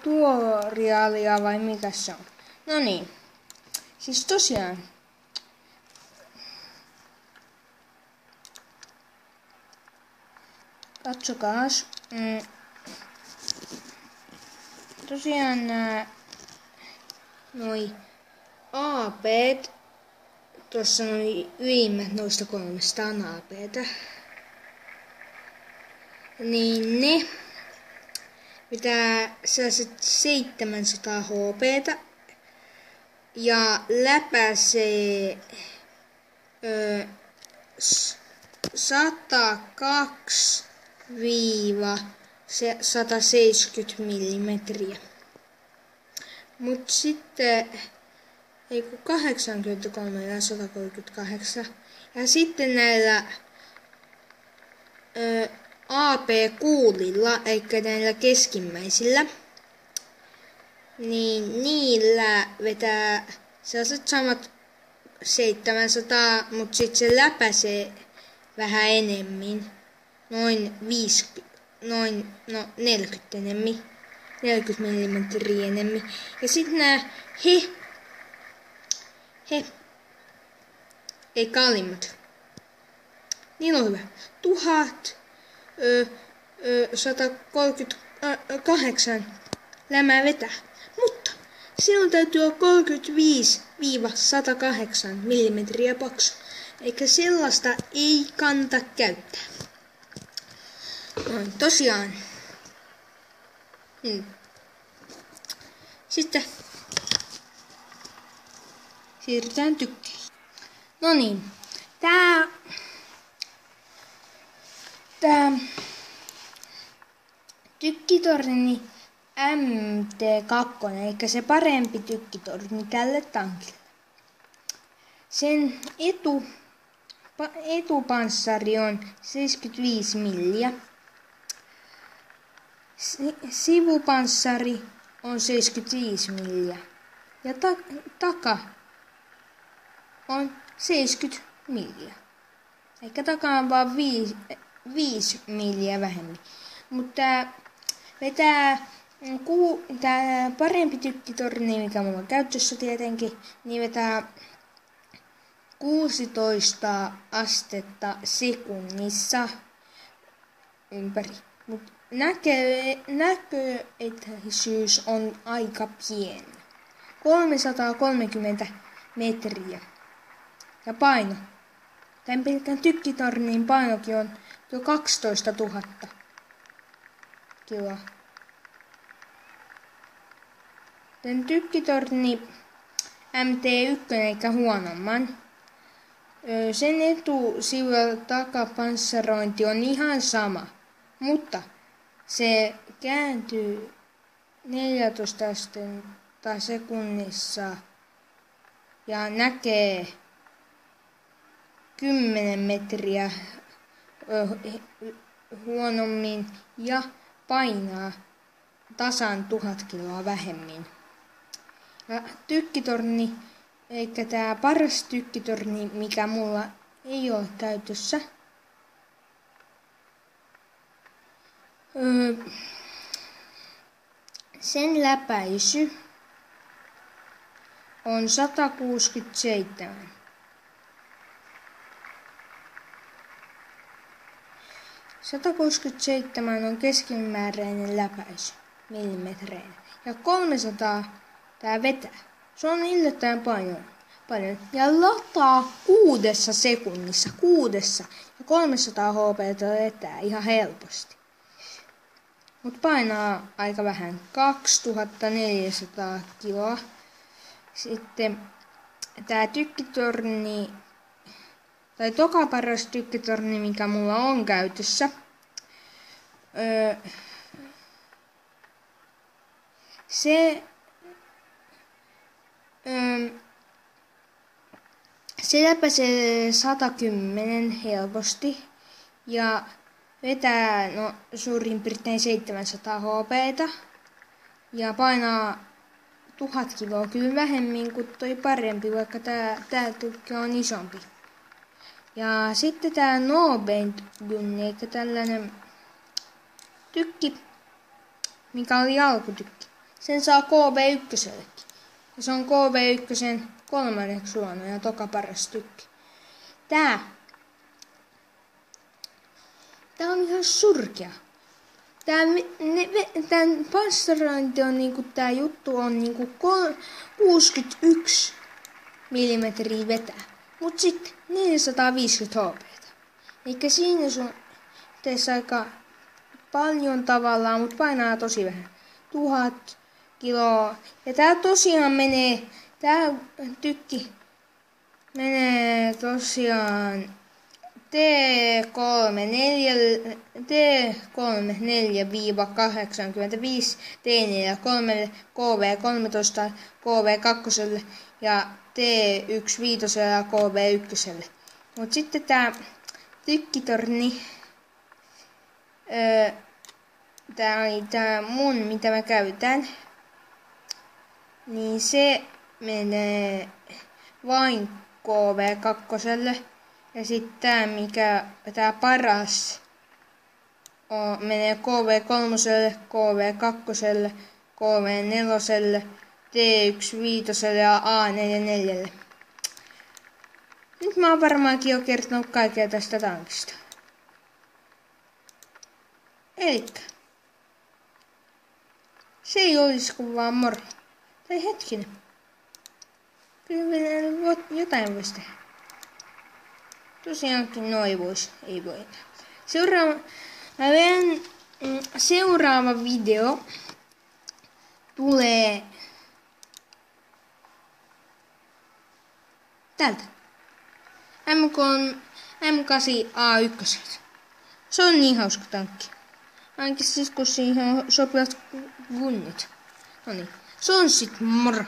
tutoriaalia vai mikä se on? No niin, siis tosiaan. Katsokaas. Tosiaan noi AP:t, tuossa noi ylimmät noista 300 AP:tä, niin ne pitää sellaiset 700 HP:tä ja läpäisee 102–170 millimetriä. Mut sitten 83 ja 138. Ja sitten näillä AP-kuulilla, eli näillä keskimmäisillä, niin niillä vetää sellaiset samat 700, mutta sitten se läpäisee vähän enemmän, noin 40 enemmän, 40 millimetriä enemmän. Ja sitten nämä ei kallimmat, niillä on hyvä 1138 lämää vetää, mutta silloin täytyy olla 35–108 millimetriä paksu, eikä sellaista ei kannata käyttää. Noin, tosiaan. Sitten siirrytään tykkeihin. No niin, tää tykkitorni MT2, eli se parempi tykkitorni tälle tankille. Sen etupanssari on 75 milliä. Sivupanssari on 75 milliä. Ja taka on 70 milliä. Eikä taka on vaan 5 milliä vähemmän. Mutta tää parempi tykkitorni, mikä mulla on käytössä tietenkin, niin vetää 16 astetta sekunnissa ympäri. Mut näköetäisyys on aika pieni. 330 metriä. Ja paino. Tämän pelkän tykkitornin painokin on jo 12 000 kiloa. Tämän tykkitorni MT1 eikä huonomman. Sen etusivulla takapanssarointi on ihan sama, mutta se kääntyy 14 astetta sekunnissa ja näkee 10 metriä huonommin ja painaa tasan 1000 kiloa vähemmän. Ja tykkitorni, eikä tää paras tykkitorni, mikä mulla ei ole käytössä, sen läpäisy on 167. 167 on keskimääräinen läpäisy millimetreinen. Ja 300 tää vetää. Se on yllättäen paljon. Ja lataa 6 sekunnissa. 6. Ja 300 HP:tä vetää ihan helposti. Mut painaa aika vähän. 2400 kiloa. Sitten tää tykkitorni, tai toka paras tykkitorni, mikä mulla on käytössä, se läpäisee 110 helposti ja vetää suurin piirtein 700 HP:tä ja painaa 1000 kiloa kyllä vähemmän kuin toi parempi, vaikka tää tykki on isompi. Ja sitten tää no bend gun, eli tällainen tykki, mikä oli alkutykki. Sen saa KB1:llekin. Ja se on KB1 kolmanneksi huono ja toka paras tykki. Tää on ihan surkea. Tän panssarointi on niinku, tää juttu on niinku 61 millimetriä vetää. Mut sit 450 hp:tä. Eikä siinä sun teessä aika paljon tavallaan, mut painaa tosi vähän. 1000 kiloa. Ja tää tosiaan tää tykki menee tosiaan T34-85, T43, KV13, KV2 ja T15 ja KV1. Mut sitten tää tykkitorni, tää mun mitä mä käytän, niin se menee vain KV2. Ja sitten tää paras menee KV3, KV2, KV4, T15 ja A44. Nyt mä oon varmaankin jo kertonut kaikkea tästä tankista. Elikkä se ei olisi kuin vaan moro. Tai hetkinen. Kyllä jotain voisi tehdä. Tosiaankin ei voi. Seuraava video tulee tältä. M8A1. Se on niin hauska tankki. Ainakin siis kun siihen on sopivat gunnit. Noniin, se on sit moro.